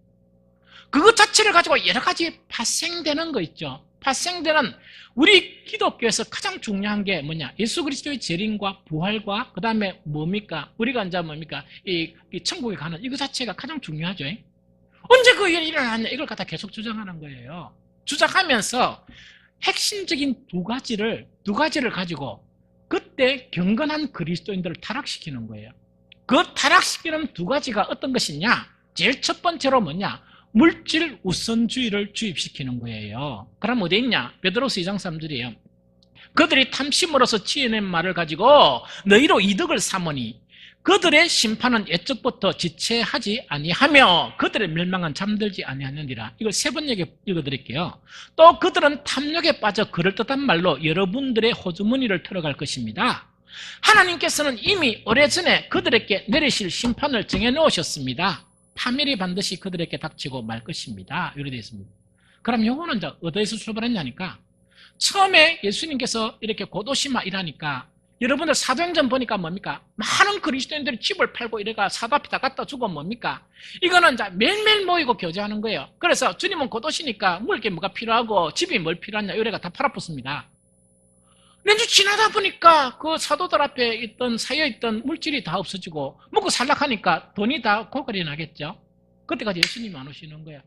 그것 자체를 가지고 여러 가지 파생되는 거 있죠. 파생되는, 우리 기독교에서 가장 중요한 게 뭐냐? 예수 그리스도의 재림과 부활과 그 다음에 뭡니까? 우리가 이제 뭡니까? 이 천국에 가는 이거 자체가 가장 중요하죠. 언제 그 일이 일어났냐? 이걸 갖다 계속 주장하는 거예요. 주장하면서 핵심적인 두 가지를 가지고 그때 경건한 그리스도인들을 타락시키는 거예요. 그 타락시키는 두 가지가 어떤 것이냐? 제일 첫 번째로 뭐냐? 물질 우선주의를 주입시키는 거예요. 그럼 어디 있냐? 베드로서 2장 3절이에요. 그들이 탐심으로서 지어낸 말을 가지고 너희로 이득을 삼으니 그들의 심판은 옛적부터 지체하지 아니하며 그들의 멸망은 잠들지 아니하느니라. 이걸 3번 읽어드릴게요. 또 그들은 탐욕에 빠져 그럴듯한 말로 여러분들의 호주머니를 털어갈 것입니다. 하나님께서는 이미 오래전에 그들에게 내리실 심판을 정해놓으셨습니다. 파멸이 반드시 그들에게 닥치고 말 것입니다. 이렇게 되어 있습니다. 그럼 요거는 이제 어디에서 출발했냐니까, 처음에 예수님께서 이렇게 곧 오시마 이라니까, 여러분들 사도행전 보니까 뭡니까? 많은 그리스도인들이 집을 팔고 이래가 사도 앞에 다 갖다 주고 뭡니까? 이거는 이제 매일매일 모이고 교제하는 거예요. 그래서 주님은 곧 오시니까 물게 뭐가 필요하고 집이 뭘 필요하냐 이래가 다 팔아붙습니다. 렌즈 지나다 보니까 그 사도들 앞에 쌓여있던 물질이 다 없어지고 먹고 살락하니까 돈이 다 고갈이 나겠죠. 그때까지 예수님이 안 오시는 거야.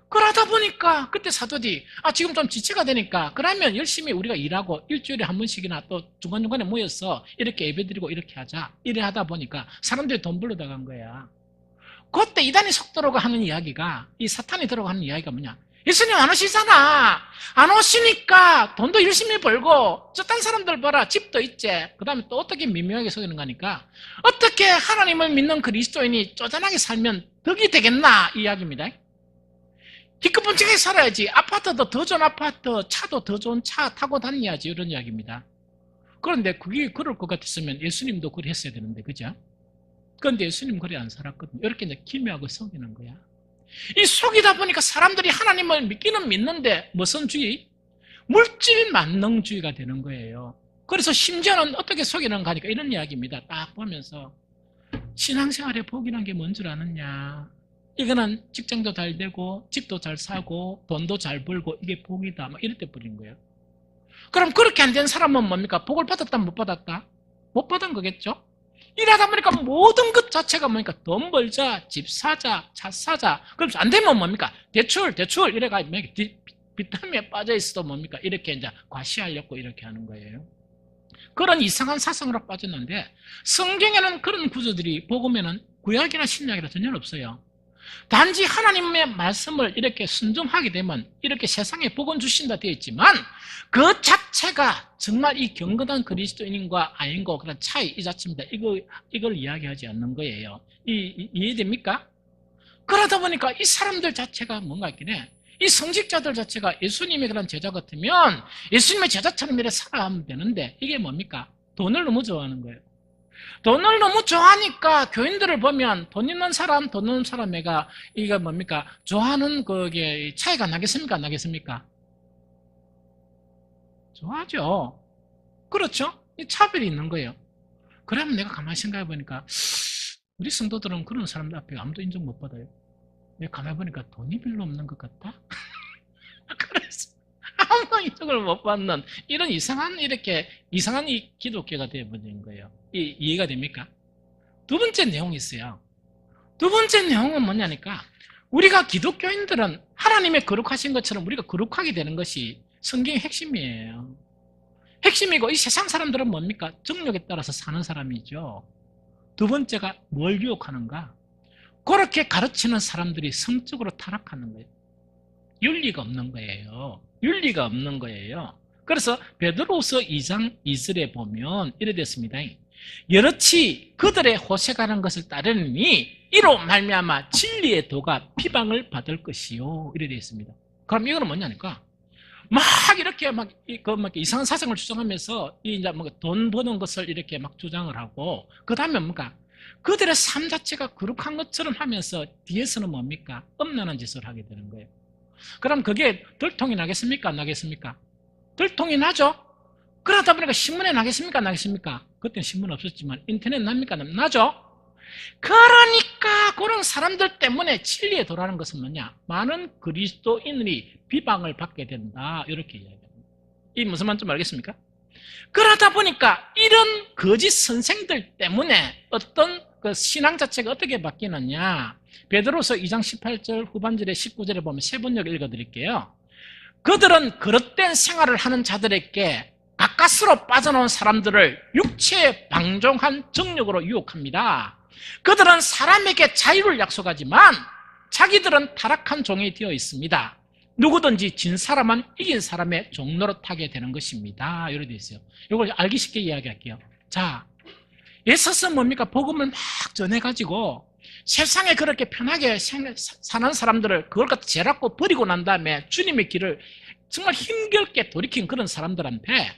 그러다 보니까 그때 사도들이 지금 좀 지체가 되니까 그러면 열심히 우리가 일하고 일주일에 한 번씩이나 또 중간중간에 모여서 이렇게 예배드리고 이렇게 하자. 이래 하다 보니까 사람들이 돈 벌러 나간 거야. 그때 이단이 속도로가 하는 이야기가, 이 사탄이 들어가는 이야기가 뭐냐? 예수님 안 오시잖아. 안 오시니까 돈도 열심히 벌고 저딴 사람들 봐라, 집도 있지. 그 다음에 또 어떻게 미묘하게 속이는 거니까 어떻게 하나님을 믿는 그리스도인이 쪼잔하게 살면 덕이 되겠나, 이 이야기입니다. 기껏번쩍하게 살아야지. 아파트도 더 좋은 아파트, 차도 더 좋은 차 타고 다녀야지, 이런 이야기입니다. 그런데 그게 그럴 것 같았으면 예수님도 그리 했어야 되는데, 그죠? 그런데 예수님 그리 안 살았거든요. 이렇게 이제 기묘하고 속이는 거야. 이 속이다 보니까 사람들이 하나님을 믿기는 믿는데 무슨 주의? 물질 만능주의가 되는 거예요. 그래서 심지어는 어떻게 속이는가 하니까 이런 이야기입니다. 딱 보면서 신앙생활에 복이란 게 뭔 줄 아느냐? 이거는 직장도 잘 되고 집도 잘 사고 돈도 잘 벌고 이게 복이다, 막 이럴 때 뿌린 거예요. 그럼 그렇게 안 된 사람은 뭡니까? 복을 받았다, 못 받았다? 못 받은 거겠죠? 일하다 보니까 모든 것 자체가 뭡니까? 돈 벌자, 집 사자, 차 사자. 그럼 안 되면 뭡니까? 대출 이래가 비타민에 빠져 있어도 뭡니까? 이렇게 이제 과시하려고 이렇게 하는 거예요. 그런 이상한 사상으로 빠졌는데 성경에는 그런 구조들이 복음에는 구약이나 신약이나 전혀 없어요. 단지 하나님의 말씀을 이렇게 순종하게 되면 이렇게 세상에 복은 주신다 되어 있지만 그 자체가 정말 이 경건한 그리스도인과 아닌가 그런 차이 이 자체입니다. 이걸 이야기하지 않는 거예요. 이해됩니까? 그러다 보니까 이 사람들 자체가 뭔가 있긴 해. 이 성직자들 자체가 예수님의 그런 제자 같으면 예수님의 제자처럼 이렇게 살아가면 되는데 이게 뭡니까? 돈을 너무 좋아하는 거예요. 돈을 너무 좋아하니까 교인들을 보면 돈 있는 사람, 돈 없는 사람애가 이게 뭡니까? 좋아하는 그게 차이가 나겠습니까? 안 나겠습니까? 좋아하죠. 그렇죠? 이 차별이 있는 거예요. 그러면 내가 가만히 생각해 보니까 우리 성도들은 그런 사람들 앞에 아무도 인정 못 받아요. 내가 가만히 보니까 돈이 별로 없는 것 같다? 그래서 아무도 인정을 못 받는 이런 이상한 이 기독교가 되어버린 거예요. 이해가 됩니까? 두 번째 내용이 있어요. 두 번째 내용은 뭐냐니까 우리가 기독교인들은 하나님의 거룩하신 것처럼 우리가 거룩하게 되는 것이 성경의 핵심이에요. 핵심이고 이 세상 사람들은 뭡니까? 정욕에 따라서 사는 사람이죠. 두 번째가 뭘 유혹하는가? 그렇게 가르치는 사람들이 성적으로 타락하는 거예요. 윤리가 없는 거예요. 윤리가 없는 거예요. 그래서 베드로후서 2장 2절에 보면 이래 됐습니다. 여럿이 그들의 호색하는 것을 따르니 이로 말미암아 진리의 도가 비방을 받을 것이요. 이래 되어 있습니다. 그럼 이거는 뭐냐니까 막 이렇게 막 이상한 사상을 주장하면서 이제 돈 버는 것을 이렇게 막 주장을 하고 그 다음에 뭔가 그들의 삶 자체가 거룩한 것처럼 하면서 뒤에서는 뭡니까? 엄난한 짓을 하게 되는 거예요. 그럼 그게 들통이 나겠습니까? 안 나겠습니까? 들통이 나죠? 그러다 보니까 신문에 나겠습니까? 안 나겠습니까? 그때는 신문 없었지만 인터넷 납니까? 나죠? 그러니까 그런 사람들 때문에 진리에 도라는 것은 뭐냐? 많은 그리스도인들이 비방을 받게 된다. 이렇게 이야기합니다. 이 무슨 말인지 알겠습니까? 그러다 보니까 이런 거짓 선생들 때문에 어떤 그 신앙 자체가 어떻게 바뀌느냐? 베드로서 2장 18절 후반절에 19절에 보면 세 번역 읽어드릴게요. 그들은 그릇된 생활을 하는 자들에게 가까스로 빠져나온 사람들을 육체에 방종한 정욕으로 유혹합니다. 그들은 사람에게 자유를 약속하지만 자기들은 타락한 종이 되어 있습니다. 누구든지 진 사람은 이긴 사람의 종노릇하게 되는 것입니다. 이렇게 되어 있어요. 이걸 알기 쉽게 이야기할게요. 자, 예수는 뭡니까? 복음을 막 전해가지고 세상에 그렇게 편하게 사는 사람들을 그걸 갖다 죄라고 버리고 난 다음에 주님의 길을 정말 힘겹게 돌이킨 그런 사람들한테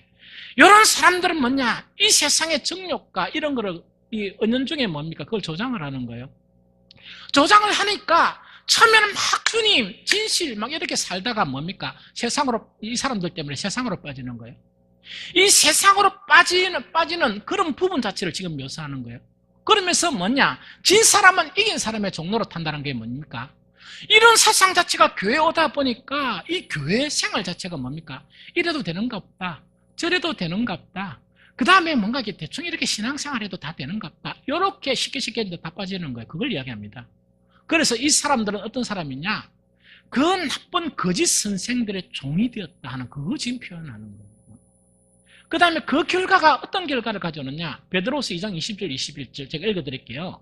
이런 사람들은 뭐냐? 이 세상의 정욕과 이런 거를 이 은연중에 뭡니까? 그걸 조장을 하는 거예요. 조장을 하니까 처음에는 막 주님, 진실 막 이렇게 살다가 뭡니까? 세상으로, 이 사람들 때문에 세상으로 빠지는 거예요. 이 세상으로 빠지는 그런 부분 자체를 지금 묘사하는 거예요. 그러면서 뭐냐? 진 사람은 이긴 사람의 종로로 탄다는 게 뭡니까? 이런 사상 자체가 교회에 오다 보니까 이 교회 생활 자체가 뭡니까? 이래도 되는가 없다. 저래도 되는가 없다. 그 다음에 뭔가 이렇게 대충 이렇게 신앙생활해도 다 되는가 없다. 이렇게 쉽게 다 빠지는 거예요. 그걸 이야기합니다. 그래서 이 사람들은 어떤 사람이냐? 그 나쁜 거짓 선생들의 종이 되었다 하는 그거 지금 표현하는 거예요. 그 다음에 그 결과가 어떤 결과를 가져오느냐? 베드로서 2장 20절 21절 제가 읽어드릴게요.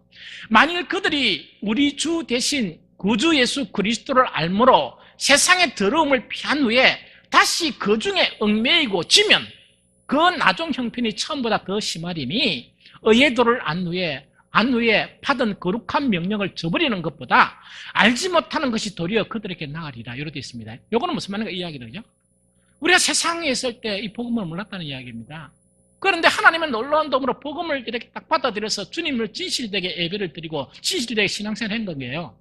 만일 그들이 우리 주 대신 구주 예수 그리스도를 알므로 세상의 더러움을 피한 후에 다시 그 중에 얽매이고 지면 그 나중 형편이 처음보다 더 심하리니 의의 도를 안 후에 받은 거룩한 명령을 저버리는 것보다 알지 못하는 것이 도리어 그들에게 나으리라. 이렇게 되어 있습니다. 이거는 무슨 말인가 이야기는요? 우리가 세상에 있을 때 이 복음을 몰랐다는 이야기입니다. 그런데 하나님은 놀라운 도움으로 복음을 이렇게 딱 받아들여서 주님을 진실되게 예배를 드리고 진실되게 신앙생활을 한 거예요.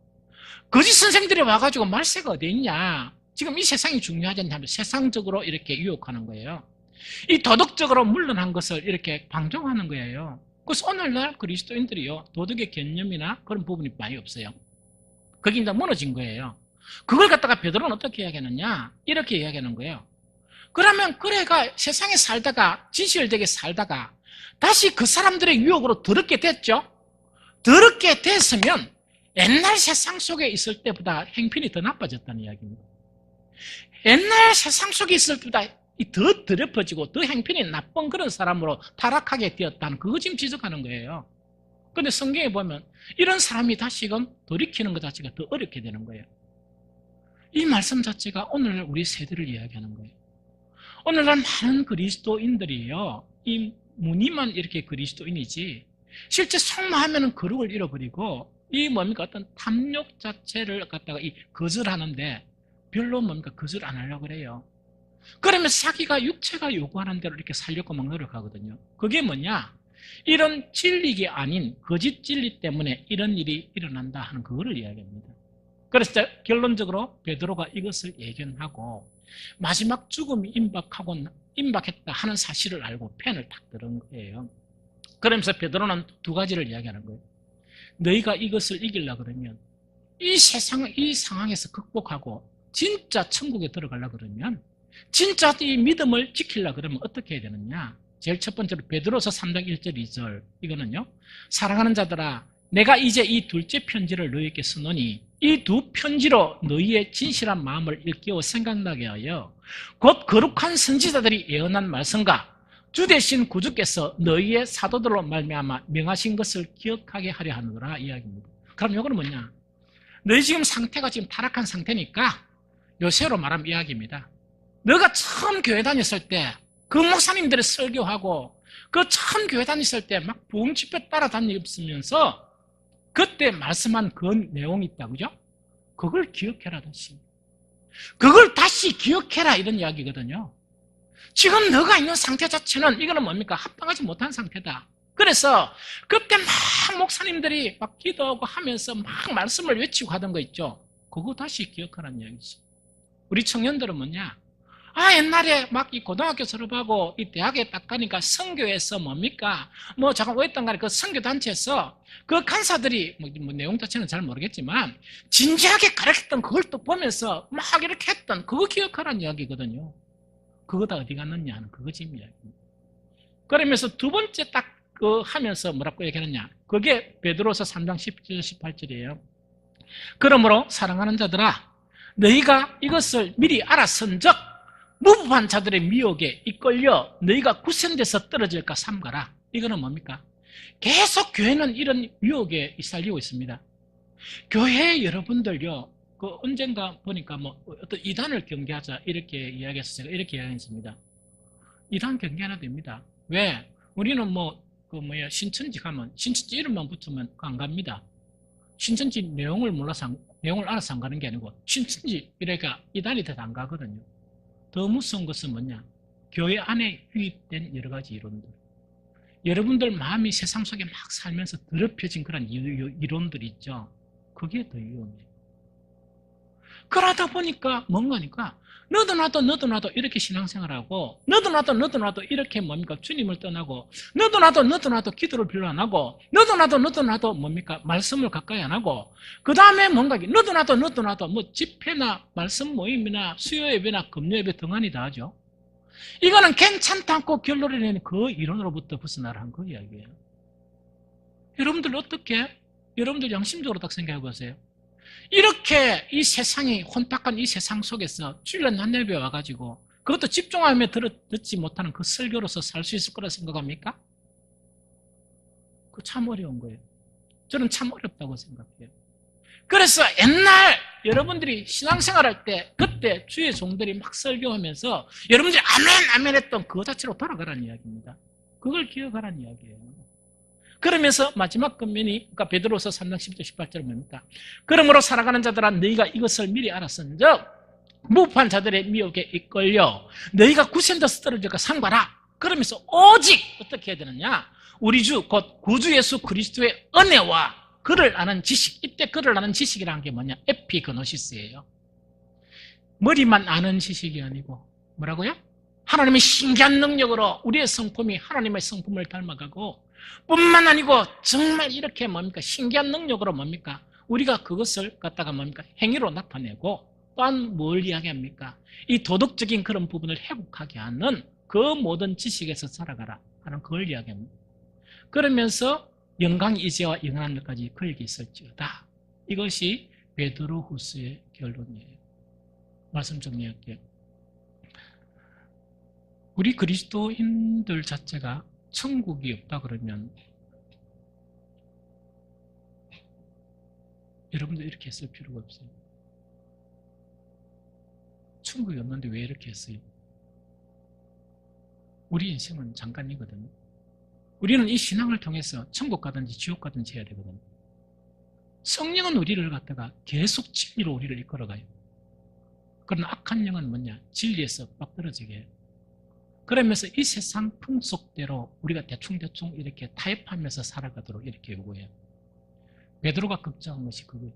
거짓 선생들이 와가지고 말세가 어디 있냐? 지금 이 세상이 중요하지 않냐면 세상적으로 이렇게 유혹하는 거예요. 이 도덕적으로 물러난 것을 이렇게 방종하는 거예요. 그래서 오늘날 그리스도인들이요, 도덕의 개념이나 그런 부분이 많이 없어요. 그게 이제 무너진 거예요. 그걸 갖다가 베드로는 어떻게 이야기하느냐? 이렇게 이야기하는 거예요. 그러면 그래가 세상에 살다가 진실되게 살다가 다시 그 사람들의 유혹으로 더럽게 됐죠? 더럽게 됐으면 옛날 세상 속에 있을 때보다 행편이 더 나빠졌다는 이야기입니다. 옛날 세상 속에 있을 때보다 더 더럽어지고 더 행편이 나쁜 그런 사람으로 타락하게 되었다는 그거 지금 지적하는 거예요. 그런데 성경에 보면 이런 사람이 다시금 돌이키는 것 자체가 더 어렵게 되는 거예요. 이 말씀 자체가 오늘 우리 세대를 이야기하는 거예요. 오늘날 많은 그리스도인들이요, 이 무늬만 이렇게 그리스도인이지 실제 속마음에는 거룩을 잃어버리고 이 뭡니까 어떤 탐욕 자체를 갖다가 이 거절하는데 별로 뭡니까 거절 안 하려고 그래요. 그러면 자기가 육체가 요구하는 대로 이렇게 살려고 막 노력하거든요. 그게 뭐냐? 이런 진리가 아닌 거짓 진리 때문에 이런 일이 일어난다 하는 그거를 이야기합니다. 그래서 결론적으로 베드로가 이것을 예견하고 마지막 죽음이 임박했다 하는 사실을 알고 펜을 탁 들은 거예요. 그러면서 베드로는 두 가지를 이야기하는 거예요. 너희가 이것을 이기려고 그러면 이 상황에서 극복하고 진짜 천국에 들어가려고 그러면 진짜 이 믿음을 지키려고 그러면 어떻게 해야 되느냐? 제일 첫 번째로 베드로서 3장 1절 2절 이거는요. 사랑하는 자들아 내가 이제 이 둘째 편지를 너희에게 쓰노니 이 두 편지로 너희의 진실한 마음을 일깨워 생각나게 하여 곧 거룩한 선지자들이 예언한 말씀과 주 대신 구주께서 너희의 사도들로 말미암아 명하신 것을 기억하게 하려 하느라 이야기입니다. 그럼 이거는 뭐냐? 너희 지금 상태가 지금 타락한 상태니까 요새로 말하면 이야기입니다. 너가 처음 교회 다녔을 때 그 목사님들이 설교하고 그 처음 교회 다녔을 때 막 부흥 집회 따라다니면서 그때 말씀한 그 내용이 있다, 그죠? 그걸 기억해라, 다시. 그걸 다시 기억해라, 이런 이야기거든요. 지금 너가 있는 상태 자체는 이거는 뭡니까? 합당하지 못한 상태다. 그래서 그때 막 목사님들이 막 기도하고 하면서 막 말씀을 외치고 하던 거 있죠? 그거 다시 기억하라는 이야기지. 우리 청년들은 뭐냐? 옛날에 막 이 고등학교 졸업하고 이 대학에 딱 가니까 선교에서 뭡니까? 잠깐 뭐 했던 간에 그 선교단체에서 그 간사들이 뭐 내용 자체는 잘 모르겠지만 진지하게 가르쳤던 그걸 또 보면서 막 이렇게 했던 그거 기억하라는 이야기거든요. 그거 다 어디 갔느냐 하는 그거 지금 이야기입니다. 그러면서 두 번째 딱 하면서 뭐라고 얘기하느냐? 그게 베드로서 3장 17절 18절이에요. 그러므로 사랑하는 자들아 너희가 이것을 미리 알았은즉 무부한 자들의 미혹에 이끌려 너희가 구선돼서 떨어질까 삼가라. 이거는 뭡니까? 계속 교회는 이런 유혹에 시달리고 있습니다. 교회 여러분들요, 언젠가 보니까 어떤 이단을 경계하자 이렇게 이야기해서 제가 이렇게 이야기했습니다. 이단 경계하나 됩니다. 왜? 우리는 신천지 가면 신천지 이름만 붙으면 안 갑니다. 신천지 내용을 몰라서 내용을 알아서 안 가는 게 아니고 신천지 이래가 이단이 돼도 안 가거든요. 더 무서운 것은 뭐냐? 교회 안에 유입된 여러 가지 이론들. 여러분들 마음이 세상 속에 막 살면서 더럽혀진 그런 이론들이 있죠. 그게 더 위험해요. 그러다 보니까 뭔가니까 너도 나도 이렇게 신앙생활하고 너도 나도 이렇게 뭡니까? 주님을 떠나고 너도 나도 기도를 별로 안 하고 너도 나도 뭡니까? 말씀을 가까이 안 하고 그 다음에 뭔가 너도 나도 뭐 집회나 말씀 모임이나 수요 예배나 금요 예배 등한히 다 하죠. 이거는 괜찮다 않고 결론을 내는 그 이론으로부터 벗어나라는 그 이야기예요. 여러분들 어떻게? 여러분들 양심적으로 딱 생각해 보세요. 이렇게 이 세상이 혼탁한 이 세상 속에서 주일날 난예배 와가지고 그것도 집중하며 듣지 못하는 그 설교로서 살 수 있을 거라 생각합니까? 그거 참 어려운 거예요. 저는 참 어렵다고 생각해요. 그래서 옛날 여러분들이 신앙생활할 때 그때 주의 종들이 막 설교하면서 여러분들이 아멘 아멘 했던 그거 자체로 돌아가라는 이야기입니다. 그걸 기억하라는 이야기예요. 그러면서 마지막 권면이 그러니까 베드로서 3장 10절 18절은 뭡니까? 그러므로 살아가는 자들아 너희가 이것을 미리 알았은즉 무판 자들의 미혹에 이끌려 너희가 구센데서 떨어질까 삼가라. 그러면서 오직 어떻게 해야 되느냐? 우리 주 곧 구주 예수 그리스도의 은혜와 그를 아는 지식. 이때 그를 아는 지식이라는 게 뭐냐? 에피그노시스예요. 머리만 아는 지식이 아니고 뭐라고요? 하나님의 신기한 능력으로 우리의 성품이 하나님의 성품을 닮아가고 뿐만 아니고 정말 이렇게 뭡니까? 신기한 능력으로 뭡니까? 우리가 그것을 갖다가 뭡니까? 행위로 나타내고 또한 뭘 이야기합니까? 이 도덕적인 그런 부분을 회복하게 하는 그 모든 지식에서 살아가라 하는 그걸 이야기합니다. 그러면서 영광 이제와 영원한 날까지 그에게 있을지어다. 이것이 베드로후서의 결론이에요. 말씀 정리할게요. 우리 그리스도인들 자체가 천국이 없다 그러면 여러분들 이렇게 했을 필요가 없어요. 천국이 없는데 왜 이렇게 했어요? 우리 인생은 잠깐이거든요. 우리는 이 신앙을 통해서 천국 가든지 지옥 가든지 해야 되거든요. 성령은 우리를 갖다가 계속 진리로 우리를 이끌어가요. 그러나 악한 영은 뭐냐? 진리에서 빡 떨어지게 해요. 그러면서 이 세상 풍속대로 우리가 대충대충 이렇게 타협하면서 살아가도록 이렇게 요구해요. 베드로가 걱정한 것이 그거예요.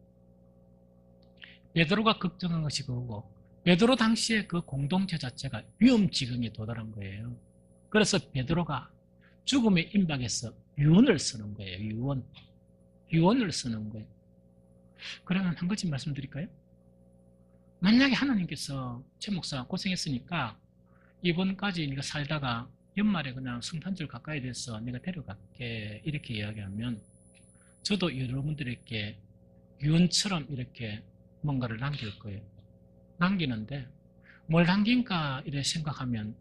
베드로가 걱정한 것이 그거고 베드로 당시에 그 공동체 자체가 위험지경에 도달한 거예요. 그래서 베드로가 죽음의 임박에서 유언을 쓰는 거예요. 유언을 쓰는 거예요. 그러면 한 가지 말씀드릴까요? 만약에 하나님께서 최 목사 고생했으니까 이번까지 네가 살다가 연말에 그냥 성탄절 가까이 돼서 내가 데려갈게 이렇게 이야기하면 저도 여러분들에게 유언처럼 이렇게 뭔가를 남길 거예요. 남기는데 뭘 남긴가 이렇게 생각하면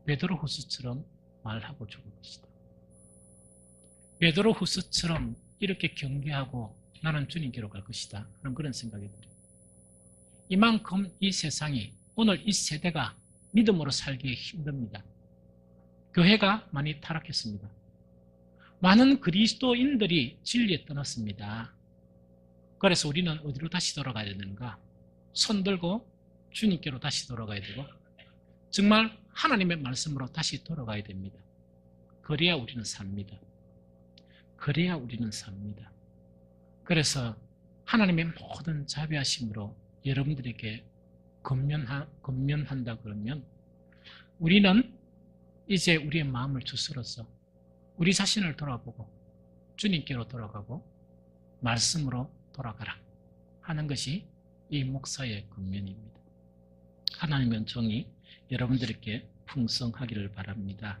베드로후서처럼 말하고 죽을 것이다. 베드로후서처럼 이렇게 경계하고 나는 주님께로 갈 것이다 하는 그런 생각이 들어요. 이만큼 이 세상이 오늘 이 세대가 믿음으로 살기 힘듭니다. 교회가 많이 타락했습니다. 많은 그리스도인들이 진리에 떠났습니다. 그래서 우리는 어디로 다시 돌아가야 되는가? 손 들고 주님께로 다시 돌아가야 되고 정말 하나님의 말씀으로 다시 돌아가야 됩니다. 그래야 우리는 삽니다. 그래야 우리는 삽니다. 그래서 하나님의 모든 자비하심으로 여러분들에게 건면한다 그러면 우리는 이제 우리의 마음을 주스러서 우리 자신을 돌아보고 주님께로 돌아가고 말씀으로 돌아가라 하는 것이 이 목사의 권면입니다. 하나님의 은총이 여러분들에게 풍성하기를 바랍니다.